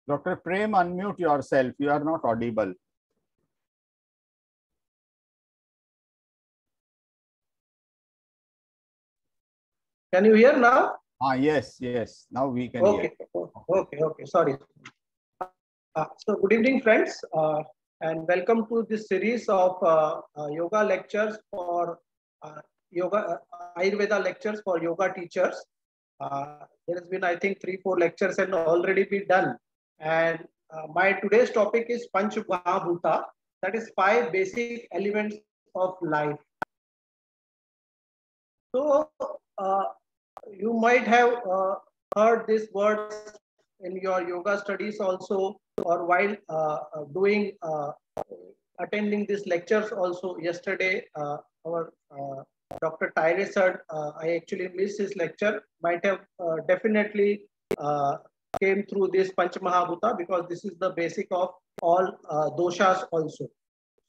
Dr. Prem, unmute yourself. You are not audible. Can you hear now? Yes, yes. Now we can hear. Okay. Sorry. So good evening, friends, and welcome to this series of yoga lectures for Ayurveda lectures for yoga teachers. There has been, I think, 3-4 lectures and already been done. And my today's topic is Panch Mahabhuta, that is 5 basic elements of life. So you might have heard these words in your yoga studies also, or while attending these lectures also. Yesterday, our Dr. Tyre said, I actually missed his lecture, might have definitely came through this Panch Mahabhuta, because this is the basic of all doshas also.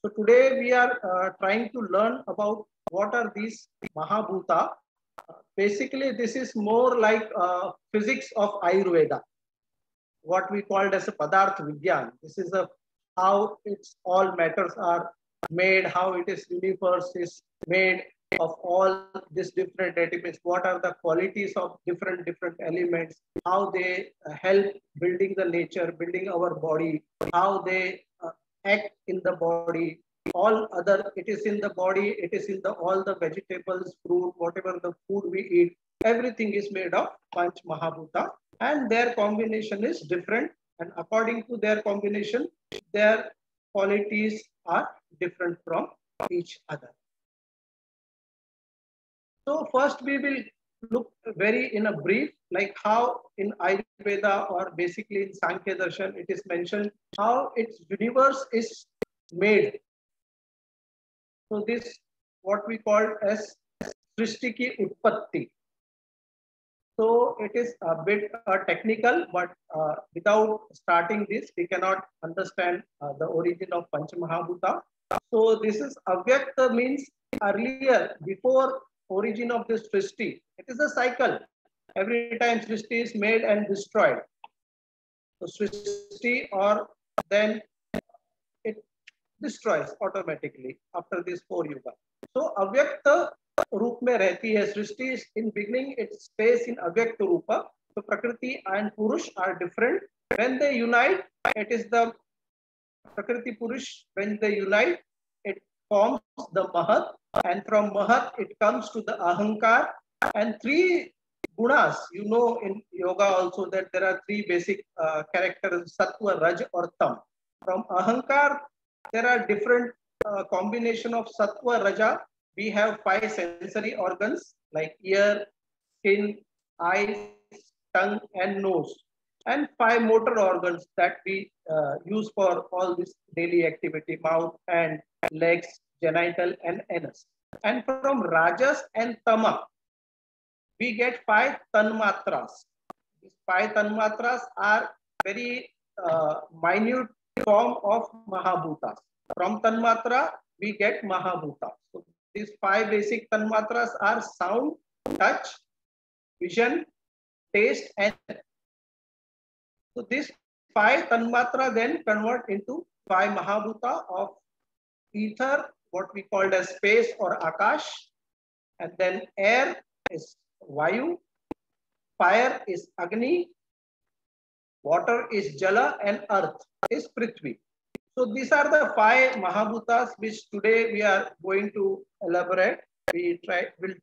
So today we are trying to learn about what are these Mahabhuta. Basically, this is more like physics of Ayurveda, what we called as a Padarth Vigyan. This is how it's all matters are made, how it is universe is made of all these different elements, what are the qualities of different elements, how they help building the nature, building our body, how they act in the body. All other, it is in the body, it is in the all the vegetables, fruit, whatever the food we eat, everything is made of Panch Mahabhuta, and their combination is different, and according to their combination, their qualities are different from each other. So first we will look very in a brief, like how in Ayurveda or basically in Sankhya Darshan, it is mentioned how its universe is made. So this what we call as Srishti ki Utpatti. So it is a bit technical, but without starting this, we cannot understand the origin of Panch Mahabhuta. So this is Avyakta, means earlier, before origin of this Srishti. It is a cycle. Every time Srishti is made and destroyed. So Srishti, or then it destroys automatically after this 4 yuga. So Avyakta रूप में रहती है सृष्टि. In beginning it stays in avyakta rupa. So Prakriti and Purush are different. When they unite, it is the Prakriti Purush. When they unite, it forms the Mahat, and from Mahat it comes to the Ahankar. And 3 gunas, you know, in yoga also that there are 3 basic characters: Sattva, Raj, or Tam. From Ahankar, there are different combination of Sattva, Raja. We have 5 sensory organs like ear, skin, eyes, tongue, and nose, and 5 motor organs that we use for all this daily activity: mouth, hand, legs, genital, and anus. And from Rajas and Tama, we get 5 tanmatras. These 5 tanmatras are very minute form of Mahabhutas. From tanmatra, we get Mahabhuta. So these 5 basic tanmatras are sound, touch, vision, taste, and so these 5 tanmatra then convert into 5 Mahabhuta of ether, what we called as space or Akash, and then air is Vayu, fire is Agni, water is Jala, and earth is Prithvi. So these are the 5 Mahabhutas which today we are going to elaborate. We'll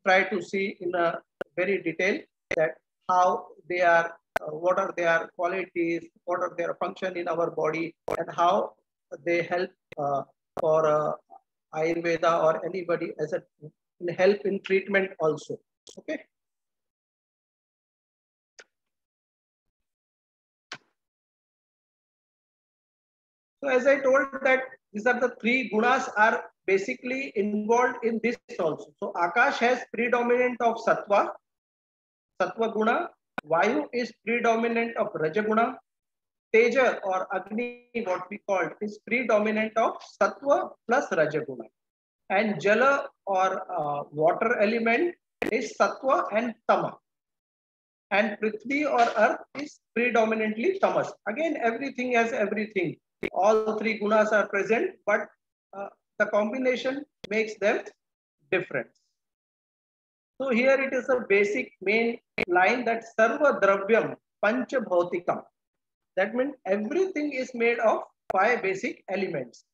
try to see in a very detail that how they are, what are their qualities, what are their function in our body, and how they help for Ayurveda or anybody as a help in treatment also. Okay. So as I told that these are the 3 gunas are basically involved in this also. So Akash has predominant of Sattva guna, Vayu is predominant of Raja guna, Teja or Agni, what we call, is predominant of Sattva plus Raja guna, and Jala or water element is Sattva and Tama. and Prithvi or Earth is predominantly tamas. Again, everything has everything. All three gunas are present, but the combination makes them different. So here it is a basic main line that Sarva Dravyam Pancha Bhautikam. That means everything is made of 5 basic elements.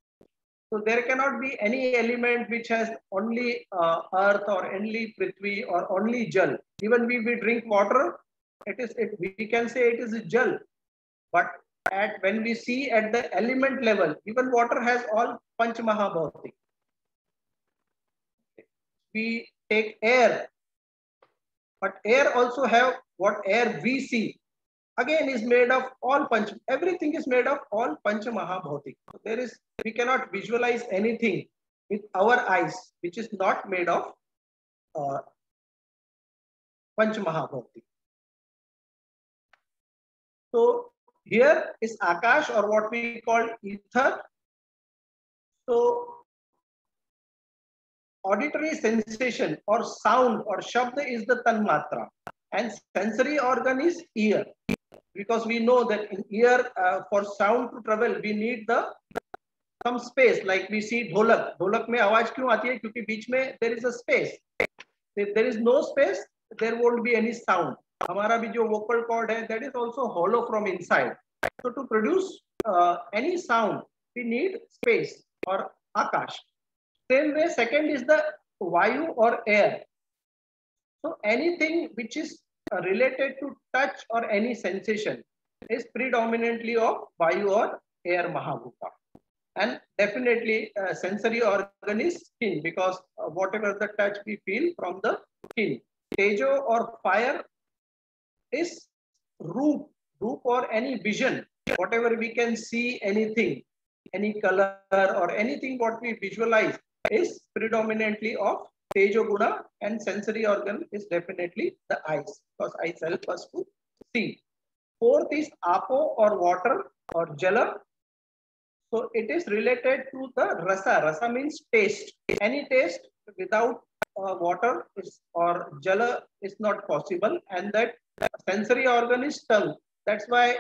So there cannot be any element which has only earth or only prithvi or only jal. Even we drink water, we can say it is jal. But when we see at the element level, even water has all Panch Mahabhuta. We take air, but air also have what air we see. Again is made of all panch. Everything is made of all pancha mahabhutik. So we cannot visualize anything with our eyes which is not made of pancha mahabhutik. So here is akash or what we call ether. So auditory sensation or sound or shabda is the tanmatra and sensory organ is ear. Because we know that in ear, for sound to travel, we need some space. Like we see dholak. Dholak में आवाज क्यों आती है? क्योंकि बीच में there is a space. If there is no space, there won't be any sound. हमारा भी जो vocal cord है, that is also hollow from inside. So to produce any sound, we need space or akash. Same way, second is the vayu or air. So anything which is related to touch or any sensation is predominantly of vayu or air mahabhuta. And definitely sensory organ is skin because whatever the touch we feel from the skin. Tejo or fire is roop or any vision. Whatever we can see, anything, any color or anything what we visualize is predominantly of Tejo Guna, and sensory organ is definitely the eyes because eyes help us to see. Fourth is Apo or water or Jala. So it is related to the Rasa. Rasa means taste. Any taste without water or Jala is not possible, and that sensory organ is tongue. That's why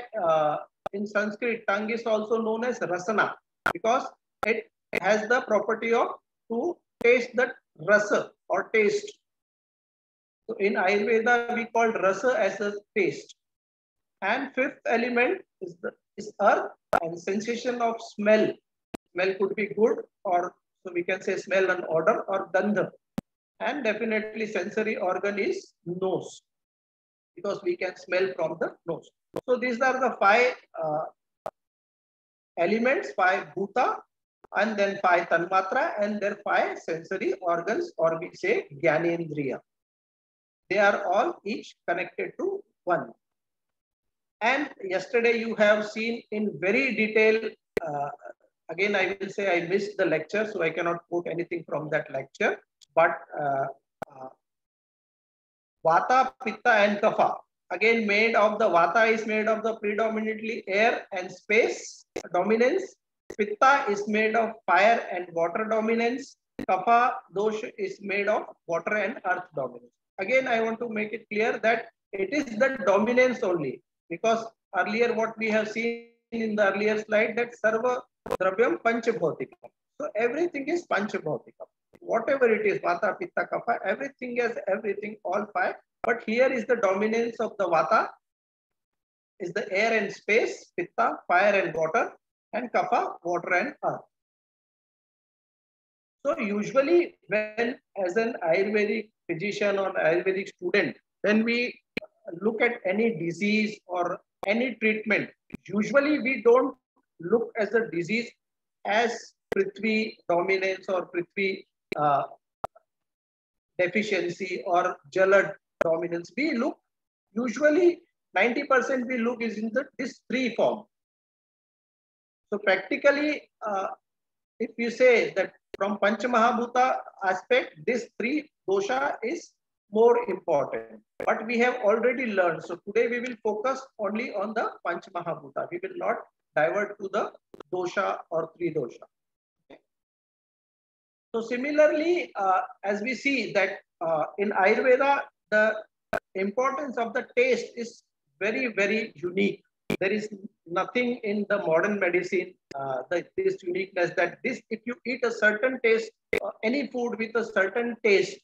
in Sanskrit tongue is also known as Rasana because it has the property of to taste the rasa or taste. So in Ayurveda, we call rasa as a taste. And fifth element is earth and sensation of smell. Smell could be good or so we can say smell and odor or gandha. And definitely sensory organ is nose because we can smell from the nose. So these are the 5 elements, 5 bhuta, and then 5 tanmatra, and there 5 sensory organs, or we say Gyanendriya. They are all each connected to one. And yesterday you have seen in very detail, again I will say I missed the lecture, so I cannot quote anything from that lecture, but Vata, Pitta and Kapha. Again made of the Vata is made of the predominantly air and space dominance. Pitta is made of fire and water dominance. Kapha dosha is made of water and earth dominance. Again, I want to make it clear that it is the dominance only because earlier what we have seen in the earlier slide that Sarva Dravyam Panchabhautikam. So everything is Panchabhautikam. Whatever it is, Vata, Pitta, Kapha, everything has everything, all 5. But here is the dominance of the Vata, is the air and space, Pitta, fire and water, and Kapha, water and earth. So usually when as an Ayurvedic physician or Ayurvedic student, when we look at any disease or any treatment, usually we don't look as a disease as Prithvi dominance or Prithvi deficiency or Jala dominance. We look, usually 90% we look is in this 3 form. So practically, if you say that from Panch Mahabhuta aspect, this 3 dosha is more important. But we have already learned. So today we will focus only on the Panch Mahabhuta. We will not divert to the dosha or 3 dosha. Okay. So similarly, as we see that in Ayurveda, the importance of the taste is very, very unique. There is nothing in the modern medicine, this uniqueness that this, if you eat a certain taste, any food with a certain taste,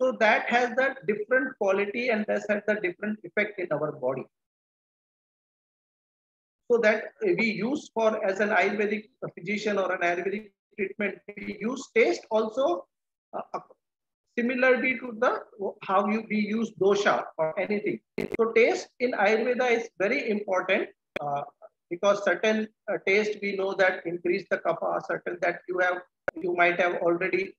so that has the different quality and that has the different effect in our body. So that we use for, as an Ayurvedic physician or an Ayurvedic treatment, we use taste also similarly to the how we use dosha or anything. So taste in Ayurveda is very important because certain taste we know that increase the kapha, certain that you might have already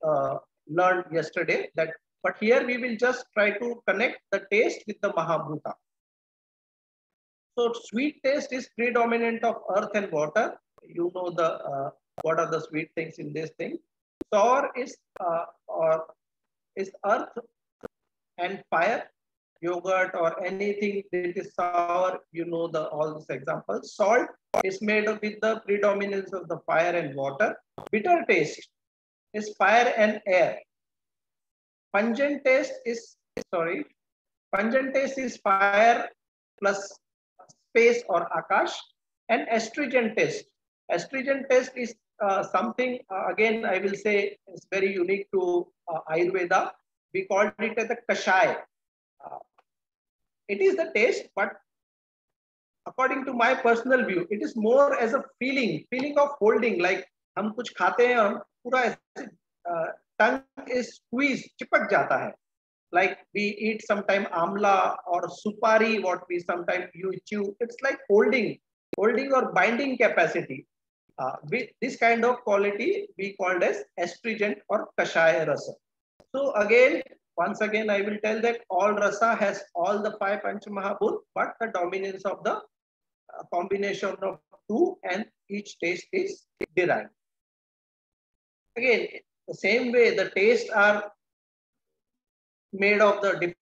learned yesterday. That, but here we will just try to connect the taste with the Mahabhuta. So sweet taste is predominant of earth and water. You know the what are the sweet things in this thing. Sour is earth and fire. Yogurt or anything that is sour, you know all these examples. Salt is made of with the predominance of the fire and water. Bitter taste is fire and air. Pungent taste is fire plus space or akash. And astringent taste. Astringent taste is something again I will say is very unique to Ayurveda. We call it as the kashai. It is the taste, but according to my personal view, it is more as a feeling of holding, like हम कुछ खाते हैं और पूरा ऐसे tongue is squeezed, चिपक जाता है. Like we eat sometime amla or supari, what we sometimes you chew. It's like holding or binding capacity. This kind of quality we called as astringent or kashaya rasa. So again, once again, I will tell that all rasa has all the 5 Panch Mahabhuta, but the dominance of the combination of 2 and each taste is derived. Again, the same way the tastes are made of the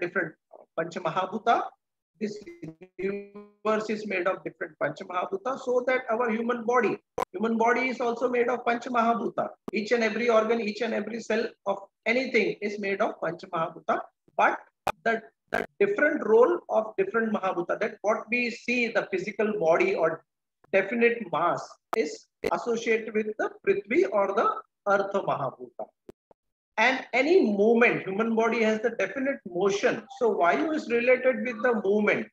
different Panch Mahabhuta. This universe is made of different Panch Mahabhuta, so that our human body is also made of Panch Mahabhuta. Each and every organ, each and every cell of anything is made of Panch Mahabhuta, but the different role of different Mahabhuta, that what we see the physical body or definite mass is associated with the Prithvi or the Earth Mahabhuta. And any movement, human body has the definite motion. So Vayu is related with the movement.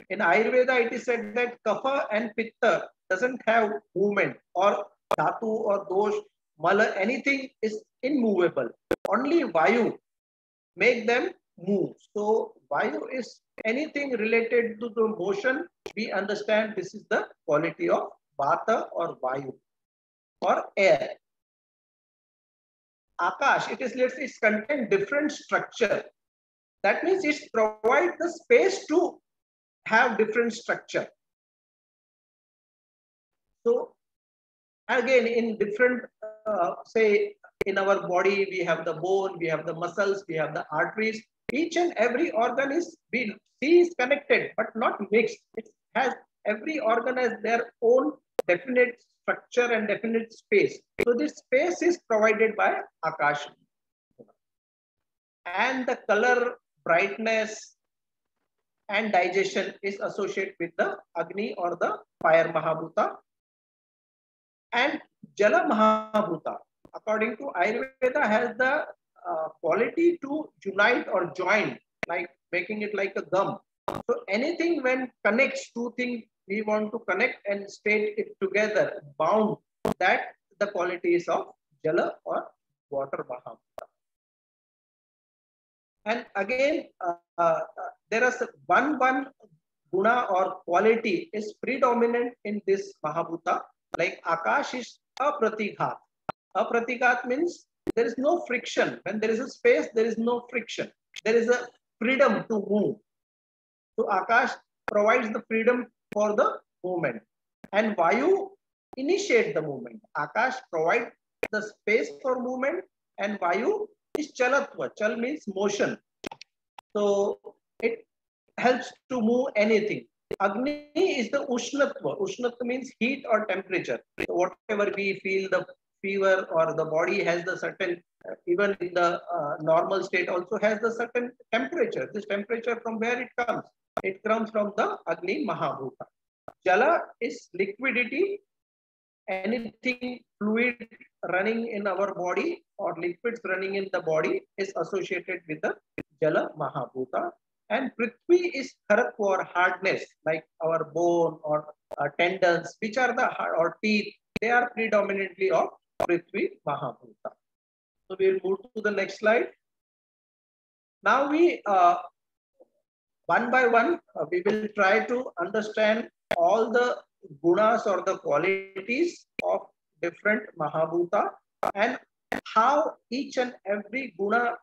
In Ayurveda, it is said that Kapha and Pitta doesn't have movement, or Dhatu or Dosh, Mala, anything is immovable. Only Vayu make them move. So Vayu is anything related to the motion. We understand this is the quality of Vata or Vayu or air. Akash, it's contain different structure. That means it provides the space to have different structure. So again, in different, say in our body, we have the bone, we have the muscles, we have the arteries. Each and every organ is connected, but not mixed. It has, every organ has their own definite structure and definite space. So this space is provided by Akash. And the color, brightness, and digestion is associated with the Agni or the fire Mahabhuta. And Jala Mahabhuta, according to Ayurveda, has the quality to unite or join, like making it like a gum. So anything when connects, two things we want to connect and state it together, bound, that the qualities of Jala or water Mahabhuta. And again, there is one guna or quality is predominant in this Mahabhuta, like Akash is apratighat. Apratighat means there is no friction. When there is a space, there is no friction. There is a freedom to move. So Akash provides the freedom for the movement. And Vayu initiate the movement. Akash provides the space for movement, and Vayu is chalatva. Chal means motion. So it helps to move anything. Agni is the ushnatva. Ushnatva means heat or temperature. So whatever we feel, the fever or the body has the certain even in the normal state also has the certain temperature. This temperature from where it comes? It comes from the Agni Mahabhuta. Jala is liquidity. Anything fluid running in our body or liquids running in the body is associated with the Jala Mahabhuta. And Prithvi is Kharatva or hardness, like our bone or tendons, which are the or teeth. They are predominantly of Prithvi Mahabhuta. So we will move to the next slide. Now we one by one we will try to understand all the gunas or the qualities of different Mahabhuta and how each and every guna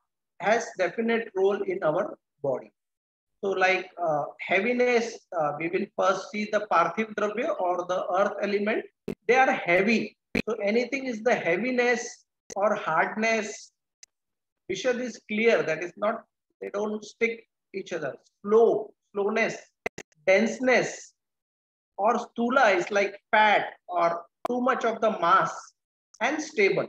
has definite role in our body. So like heaviness, we will first see the Parthiv Dravya or the earth element. They are heavy. So anything is the heaviness or hardness. Vishad is clear, that is not, they don't stick each other. Slowness, denseness, or stula is like fat or too much of the mass, and stable.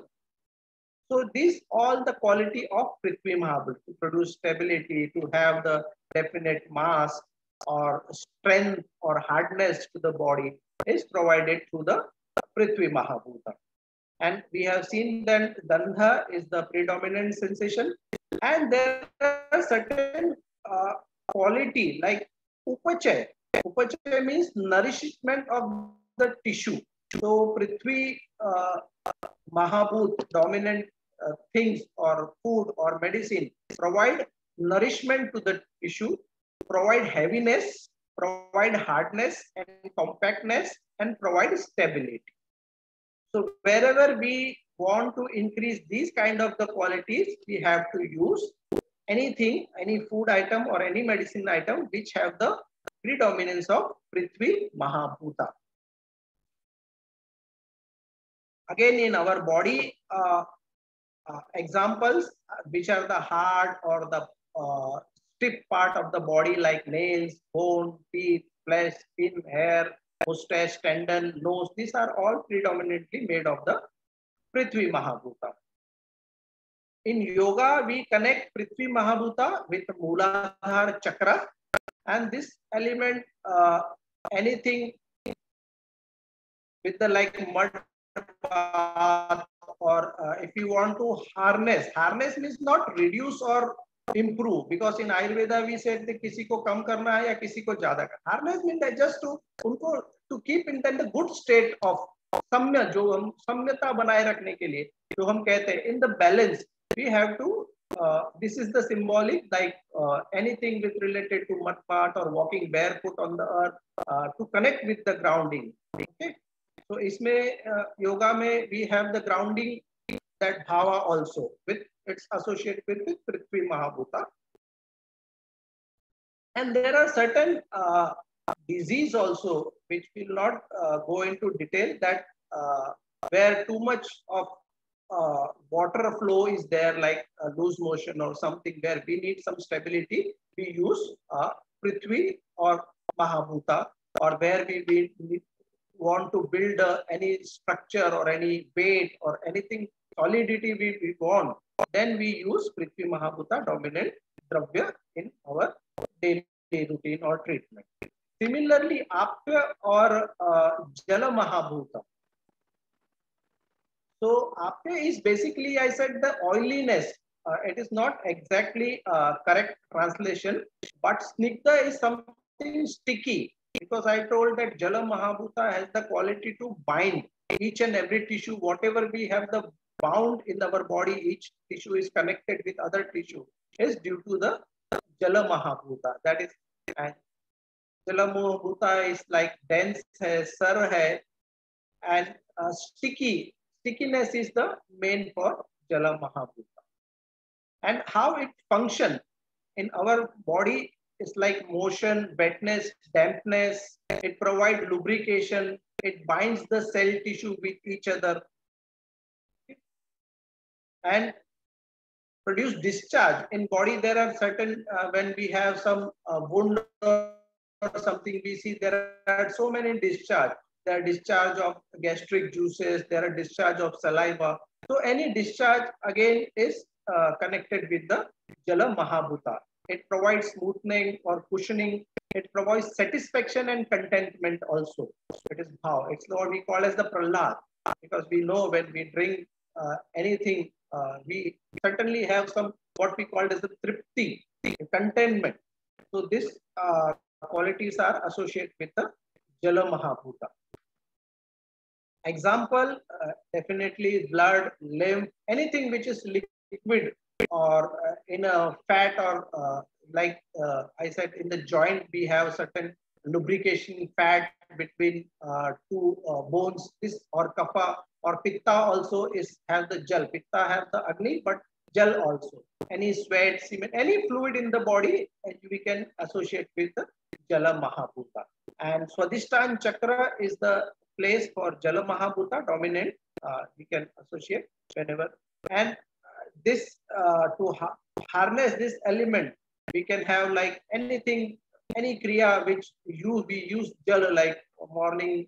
So these all the quality of Prithvi Mahabhuta, to produce stability, to have the definite mass or strength or hardness to the body is provided through the Prithvi Mahabhuta. And we have seen that Dandha is the predominant sensation, and there are certain quality like Upachay. Upachay means nourishment of the tissue. So Prithvi Mahabhut, dominant things or food or medicine, provide nourishment to the tissue, provide heaviness, provide hardness and compactness, and provide stability. So wherever we want to increase these kind of the qualities, we have to use anything, any food item or any medicine item which have the predominance of Prithvi Mahabhuta. Again, in our body, examples which are the hard or the stiff part of the body like nails, bone, teeth, flesh, skin, hair, mustache, tendon, nose. These are all predominantly made of the Prithvi Mahabhuta. In yoga, we connect Prithvi Mahabhuta with Mooladhara Chakra, and this element, anything with the like mud path, or if you want to harness means not reduce or improve, because in Ayurveda we said that किसी को कम करना है या किसी को ज्यादा करना. Harness means that just to उनको to keep in the good state of सम्य, जो हम सम्यता बनाए रखने के लिए जो हम कहते हैं in the balance, we have to this is the symbolic, like anything with related to mud path or walking barefoot on the earth to connect with the grounding. Okay. So इसमें yoga में we have the grounding, that bhava also with it's associated with Prithvi Mahabhuta. And there are certain disease also which will not go into detail, that where too much of water flow is there, like loose motion or something where we need some stability, we use Prithvi or Mahabhuta, or where we want to build any structure or any weight or anything solidity we want, then we use Prithvi Mahabhuta dominant dravya in our daily routine or treatment. Similarly, Apya or Jala Mahabhuta. So Apya is basically, I said, the oiliness. It is not exactly correct translation, but Snigdha is something sticky, because I told that Jala Mahabhuta has the quality to bind each and every tissue, whatever we have the bound in our body, each tissue is connected with other tissue, is due to the Jala Mahabhuta. That is, and Jala Mahabhuta is like dense hai, sar hai, and stickiness is the main for Jala Mahabhuta. And how it functions in our body is like motion, wetness, dampness. It provides lubrication. It binds the cell tissue with each other, and produce discharge in body. There are certain when we have some wound or something, we see there are so many discharge. There are discharge of gastric juices, there are discharge of saliva. So any discharge again is connected with the Jala Mahabhuta. It provides smoothing or cushioning. It provides satisfaction and contentment also. It is how it's what we call as the prahlad, because we know when we drink anything, we certainly have some what we call as the tripti, contentment. So this qualities are associated with the Jala Mahabhuta. Example, definitely blood, lymph, anything which is liquid or in a fat or like I said, in the joint, we have certain lubrication fat between two bones. This or kapha or pitta also is have the jal. Pitta have the agni, but jal also. Any sweat, semen, any fluid in the body, we can associate with the Jala Mahabhuta. And Swadhisthana Chakra is the place for Jala Mahabhuta dominant. We can associate whenever. And this to harness this element, we can have like anything, any kriya which we use Jala, like morning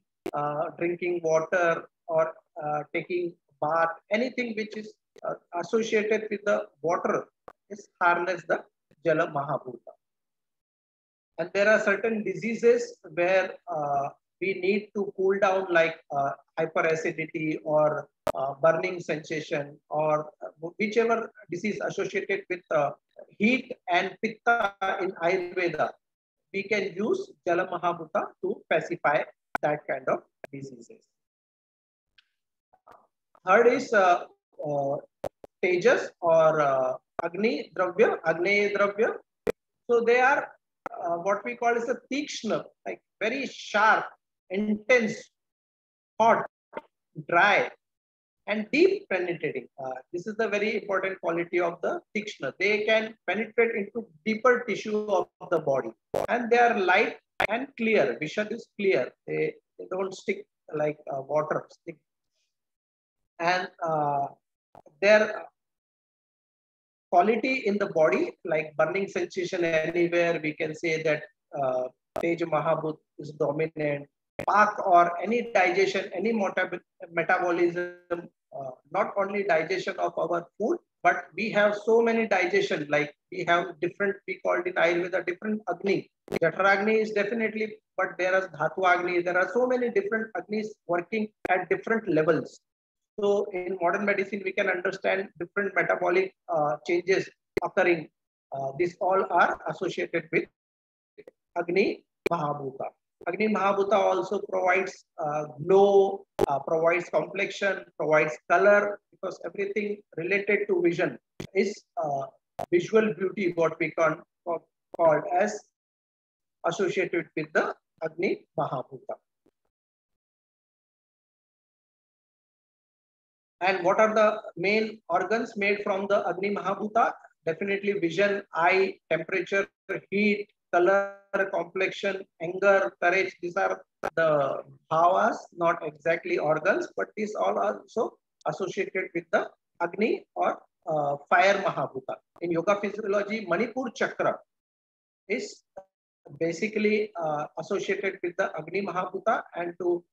drinking water or taking bath, anything which is associated with the water is harness the Jala Mahabhuta. And there are certain diseases where we need to cool down, like hyperacidity or burning sensation, or whichever disease associated with heat and pitta in Ayurveda. We can use Jala Mahabhuta to pacify that kind of diseases. Third is Tejas or Agni Dravya, Agneya Dravya. So they are what we call as a tikshna, like very sharp, intense, hot, dry, and deep penetrating. This is the very important quality of the tikshna. They can penetrate into deeper tissue of the body, and they are light and clear. Vishad is clear. They don't stick like water stick. And their quality in the body, like burning sensation anywhere, we can say that Tej Mahabhut is dominant. Pak or any digestion, any metabolism, not only digestion of our food, but we have so many digestion, like we have different, we called in Ayurveda, different Agni. Jataragni is definitely, but there are Dhatu Agni, there are so many different Agnis working at different levels. So in modern medicine, we can understand different metabolic changes occurring. These all are associated with Agni Mahabhuta. Agni Mahabhuta also provides glow, provides complexion, provides color, because everything related to vision is visual beauty, what we call as associated with the Agni Mahabhuta. And what are the main organs made from the Agni Mahabhuta? Definitely vision, eye, temperature, heat, color, complexion, anger, courage. These are the bhavas, not exactly organs, but these all are also associated with the Agni or fire Mahabhuta. In yoga physiology, Manipur Chakra is basically associated with the Agni Mahabhuta, and to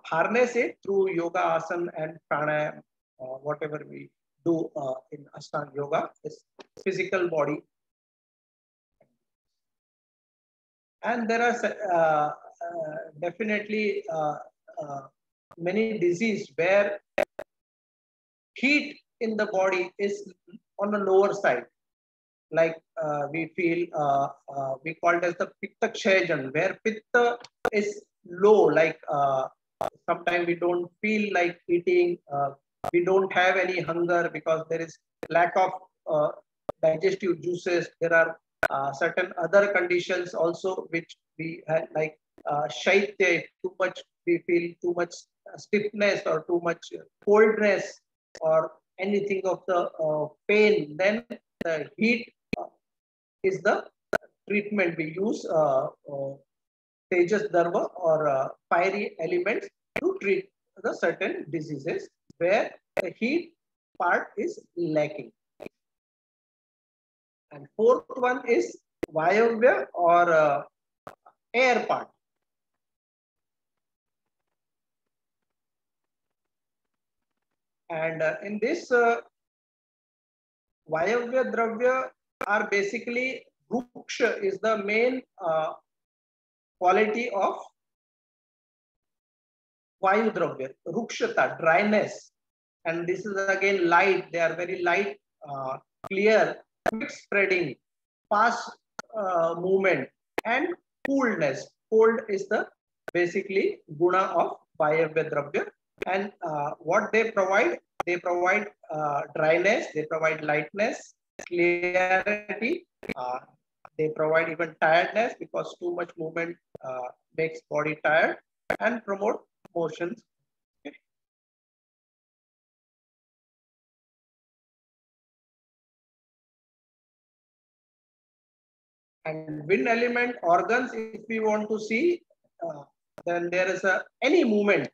harness it through yoga, asana and pranayama, whatever we do in Ashtanga Yoga is physical body. And there are definitely many diseases where heat in the body is on the lower side. Like we feel, we call it as the Pitta Kshayajan, where Pitta is low, like sometimes we don't feel like eating, we don't have any hunger because there is lack of digestive juices. There are certain other conditions also which we have, like shaitya, too much, we feel too much stiffness or too much coldness or anything of the pain. Then the heat is the treatment we use, Tejas Darva or fiery elements to treat the certain diseases where the heat part is lacking. And fourth one is Vayavya or air part. And in this Vayavya Dravya are basically Ruksha is the main quality of Vayu Dravya, Rukshata, dryness. And this is again light, they are very light, clear, quick spreading, fast movement, and coolness. Cold is the basically guna of Vayavya Dravya. And what they provide dryness, they provide lightness, clarity, they provide even tiredness because too much movement makes body tired, and promote motions. And wind element organs, if we want to see, then there is any movement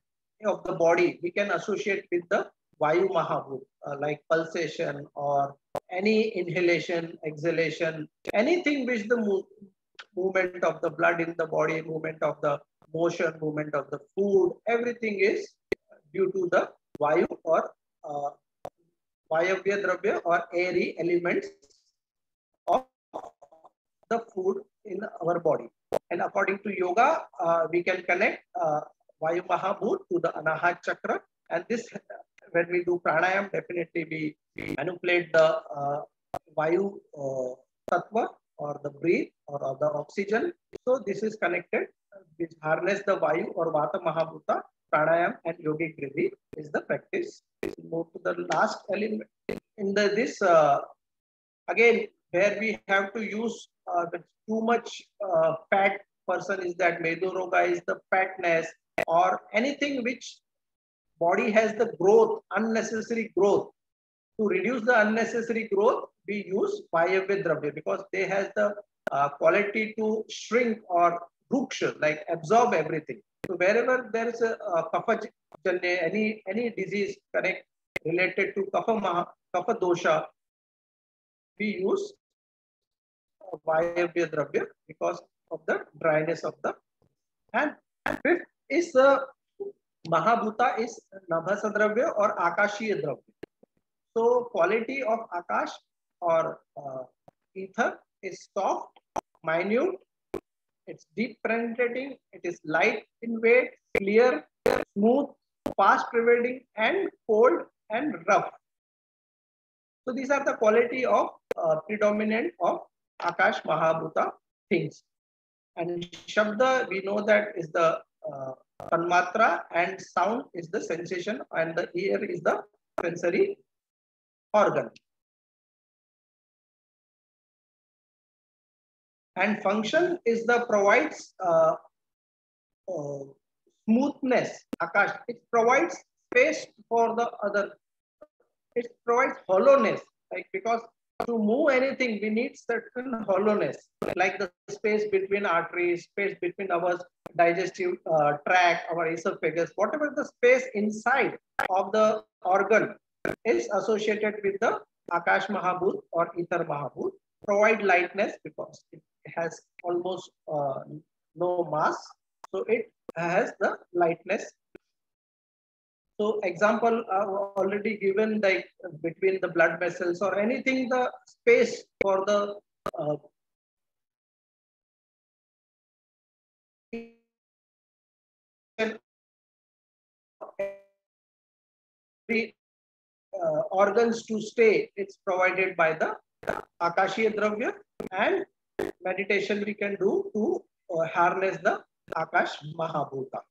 of the body we can associate with the Vayu Mahabhuta, like pulsation or any inhalation, exhalation, anything which the movement of the blood in the body, movement of the motion, movement of the food, everything is due to the Vayu or Vayavya Dravya or airy elements of the food in our body. And according to yoga, we can connect Vayu Mahabhut to the Anahat Chakra. And this, when we do pranayam, definitely we manipulate the Vayu Tattva or the breath or the oxygen. So this is connected. We harness the Vayu or Vata Mahabhuta, pranayam and yogic breathing is the practice. Move to the last element in this again, where we have to use too much fat person is that Medu Roga is the fatness or anything which body has the growth, unnecessary growth. To reduce the unnecessary growth, we use Vayavya Dravya because they has the quality to shrink or ruksha, like absorb everything. So wherever there is a kapha, any disease connect related to kapha dosha, we use Vayavya Dravya because of the dryness of the. And fifth is Mahabhuta is Nabhasa Dravya or Akashiya Dravya. So quality of Akash or ether is soft, minute, it's deep penetrating, it is light in weight, clear, smooth, fast prevailing, and cold and rough. So these are the quality of predominant of Akash Mahabhuta things. And Shabda, we know that is the Tanmatra, and sound is the sensation, and the ear is the sensory organ. And function is the provides smoothness, Akash. It provides space for the other. It provides hollowness, like because to move anything, we need certain hollowness, like the space between arteries, space between our digestive tract, our esophagus, whatever the space inside of the organ is associated with the Akash Mahabhut or Ether Mahabhut, provide lightness because it has almost no mass. So it has the lightness. So example already given, like between the blood vessels or anything, the space for the organs to stay, it's provided by the Akashiya Dravya, and meditation we can do to harness the Akash Mahabhuta.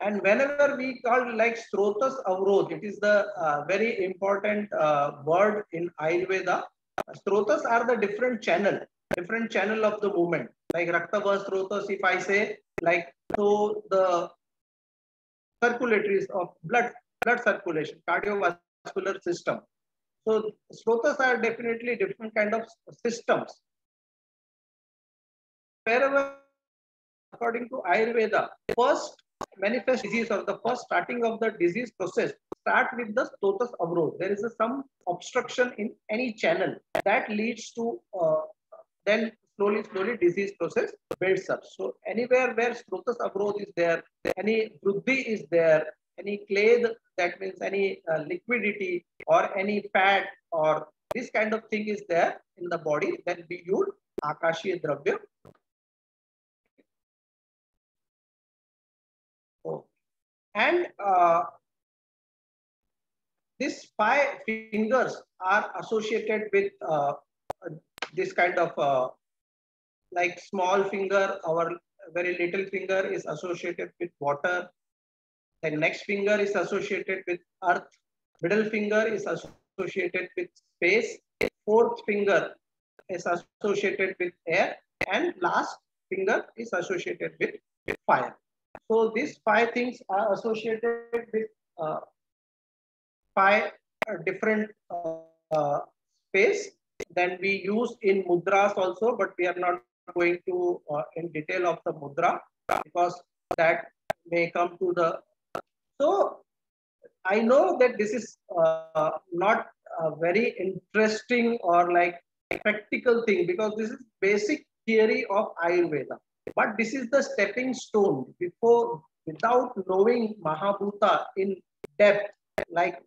And whenever we call like Srotas Avrod, it is the very important word in Ayurveda. Srotas are the different channel of the movement. Like Raktava Srotas, if I say, like, so the circulatories of blood circulation, cardiovascular system. So Srotas are definitely different kind of systems. Wherever, according to Ayurveda, first manifest disease or the first starting of the disease process start with the Stotas Avrod. There is some obstruction in any channel that leads to then slowly disease process builds up. So anywhere where Stotas Avrod is there, any Vruddhi is there, any clay, that means any liquidity or any fat or this kind of thing is there in the body, then we use Akashiya Dravya. Oh. And these 5 fingers are associated with this kind of like small finger, our very little finger is associated with water. The next finger is associated with earth. Middle finger is associated with space. Fourth finger is associated with air. And last finger is associated with fire. So these 5 things are associated with 5 different space. Then we use in mudras also, but we are not going to in detail of the mudra because that may come to the. So I know that this is not a very interesting or like practical thing because this is basic theory of Ayurveda. But this is the stepping stone before, without knowing Mahabhuta in depth, like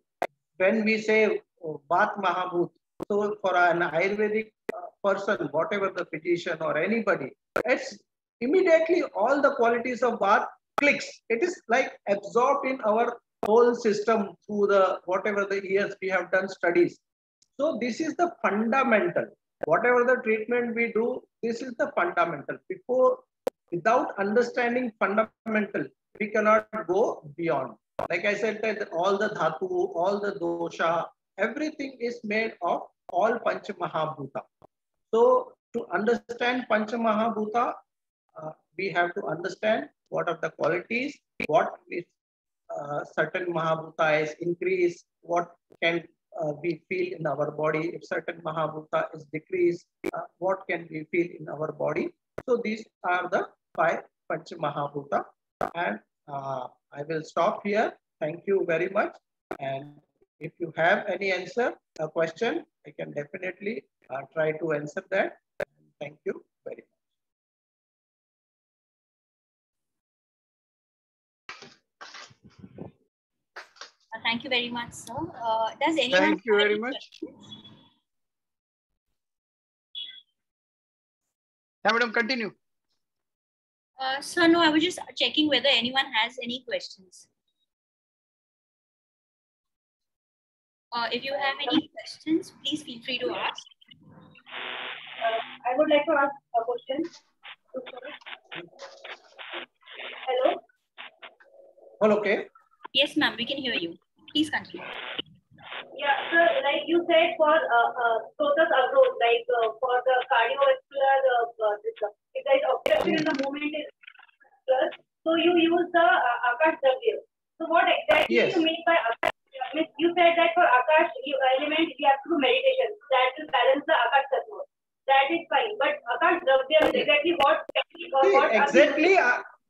when we say Vat Mahabhut, so for an Ayurvedic person, whatever the physician or anybody, it's immediately all the qualities of Vat clicks. It is like absorbed in our whole system through the whatever the years we have done studies. So this is the fundamental. Whatever the treatment we do, this is the fundamental. Without understanding fundamental, we cannot go beyond. Like I said, that all the dhatu, all the dosha, everything is made of all Panch Mahabhuta. So to understand Panch Mahabhuta, we have to understand what are the qualities, what is certain Mahabhuta is increased, what can we feel in our body, if certain Mahabhuta is decreased, what can we feel in our body. So these are the 5 Panch Mahabhuta. And I will stop here. Thank you very much. And if you have any answer, a question, I can definitely try to answer that. Thank you very much. Thank you very much, sir. Does anyone Thank you have very any much. questions? Yeah, madam, continue. Sir, no, I was just checking whether anyone has any questions. If you have any questions, please feel free to ask. I would like to ask a question. Hello? All okay? Yes, ma'am, we can hear you. Please continue. Yeah, so like you said for total abroad, like for the cardiovascular system, if there is obstruction in the movement is plus, so you use the Akash Dravya. So what exactly Yes. you mean by Akash? You said that for Akash element we have to do meditation. That will balance the Akash Tattva. That is fine. But Akash Dravya is exactly what? Exactly.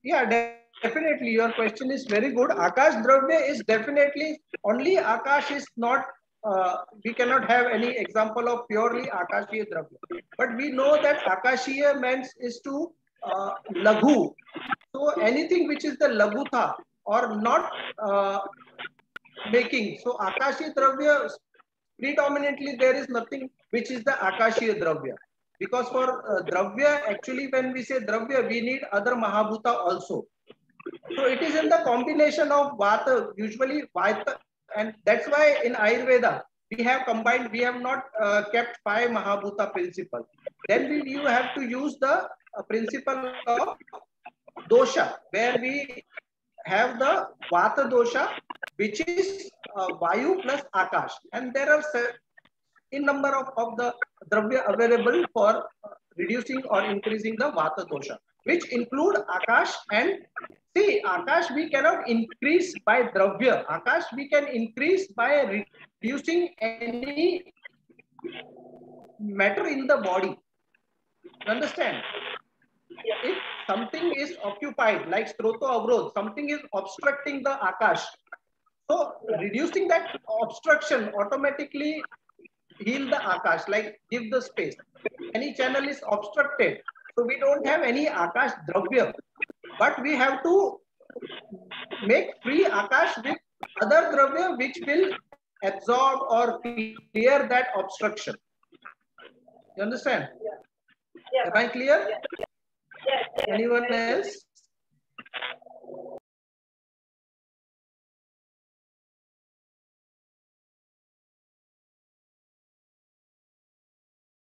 Yeah, definitely. Your question is very good. Akash Dravya is definitely only Akash is not. We cannot have any example of purely Akashiya Dravya. But we know that Akashiya means is to Laghu. So anything which is the Lagutha or not making. So Akashiya Dravya, predominantly there is nothing which is the Akashiya Dravya. Because for Dravya, actually when we say Dravya, we need other Mahabhuta also. So it is in the combination of Vata, usually Vata, and that's why in Ayurveda, we have combined, we have not kept 5 Mahabhuta principle. Then you have to use the principle of dosha, where we have the Vata dosha, which is Vayu plus Akash. And there are in number of the Dravya available for reducing or increasing the Vata dosha, which include Akash and see, Akash we cannot increase by Dravya. Akash we can increase by reducing any matter in the body. You understand? If something is occupied, like Stroto Avrodh, something is obstructing the Akash. So reducing that obstruction automatically heal the Akash, like give the space. Any channel is obstructed. So we don't have any Akash Dravya. But we have to make free Akash with other dravya which will absorb or clear that obstruction. You understand? Yeah. Am I clear? Yes. Anyone else?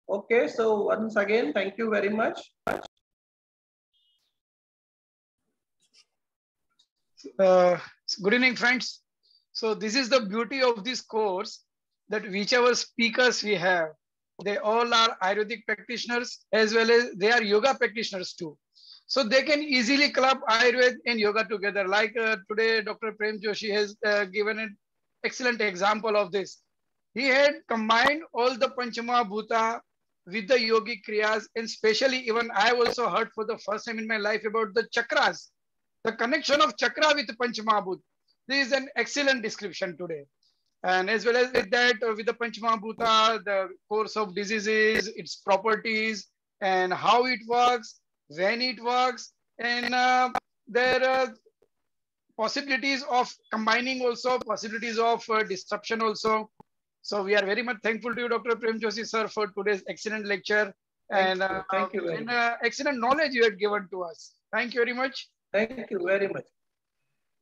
Okay, so once again, thank you very much. Good evening, friends. So this is the beauty of this course, that whichever speakers we have, they all are Ayurvedic practitioners as well as they are yoga practitioners too. So they can easily club Ayurveda and yoga together. Like today, Dr. Prem Joshi has given an excellent example of this. He had combined all the Panch Mahabhuta with the yogic kriyas, and especially even I have also heard for the first time in my life about the chakras. The connection of chakra with Panch Mahabhuta. This is an excellent description today. And as well as with that, with the Panch Mahabhuta, the course of diseases, its properties, and how it works, when it works, and there are possibilities of combining also, possibilities of disruption also. So we are very much thankful to you, Dr. Prem Joshi, sir, for today's excellent lecture. Thank you very much. Excellent knowledge you had given to us. Thank you very much. Thank you very much.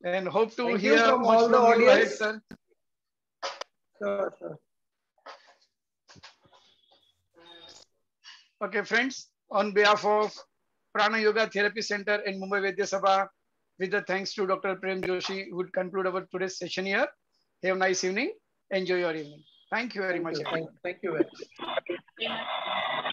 And hope to Thank hear you from much all the from you ahead, audience. sir. Sure. Okay, friends, on behalf of Prana Yoga Therapy Center in Mumbai Vaidya Sabha, with the thanks to Dr. Prem Joshi, we would conclude our today's session here. Have a nice evening. Enjoy your evening. Thank you very much. Thank you very much.